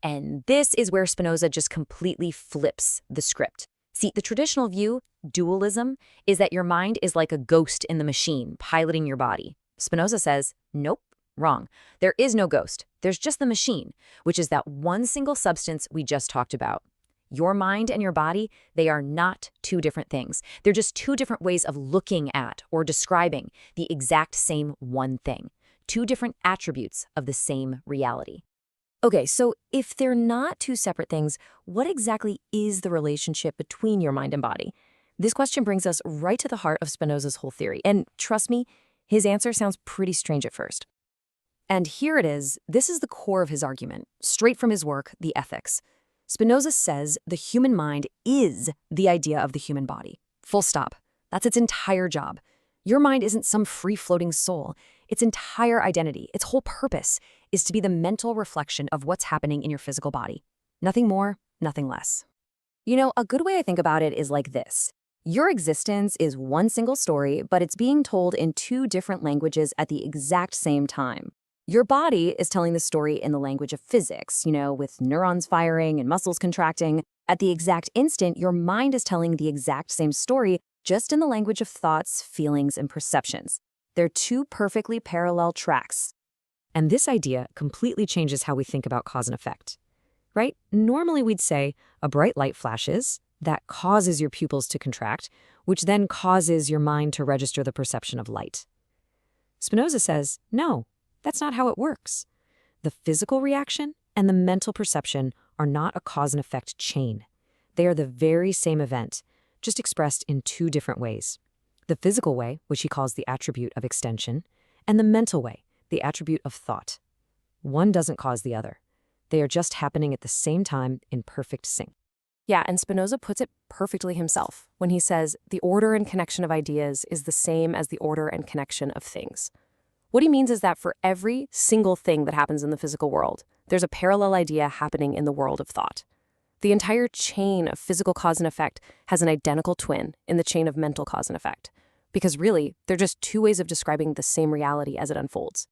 And this is where Spinoza just completely flips the script. See, the traditional view, dualism, is that your mind is like a ghost in the machine piloting your body. Spinoza says, nope, wrong. There is no ghost. There's just the machine, which is that one single substance we just talked about. Your mind and your body, they are not two different things. They're just two different ways of looking at or describing the exact same one thing. Two different attributes of the same reality. Okay, so if they're not two separate things, what exactly is the relationship between your mind and body? This question brings us right to the heart of Spinoza's whole theory. And trust me, his answer sounds pretty strange at first. And here it is. This is the core of his argument, straight from his work, The Ethics. Spinoza says the human mind is the idea of the human body. Full stop. That's its entire job. Your mind isn't some free-floating soul. Its entire identity, its whole purpose, is to be the mental reflection of what's happening in your physical body. Nothing more, nothing less. You know, a good way I think about it is like this. Your existence is one single story, but it's being told in two different languages at the exact same time. Your body is telling the story in the language of physics, with neurons firing and muscles contracting. At the exact instant, your mind is telling the exact same story, just in the language of thoughts, feelings, and perceptions. They're two perfectly parallel tracks. And this idea completely changes how we think about cause and effect, right? Normally we'd say a bright light flashes, that causes your pupils to contract, which then causes your mind to register the perception of light. Spinoza says, no. That's not how it works. The physical reaction and the mental perception are not a cause and effect chain. They are the very same event, just expressed in two different ways. The physical way, which he calls the attribute of extension, and the mental way, the attribute of thought. One doesn't cause the other. They are just happening at the same time in perfect sync. Yeah, and Spinoza puts it perfectly himself when he says the order and connection of ideas is the same as the order and connection of things. What he means is that for every single thing that happens in the physical world, there's a parallel idea happening in the world of thought. The entire chain of physical cause and effect has an identical twin in the chain of mental cause and effect, because really, they're just two ways of describing the same reality as it unfolds.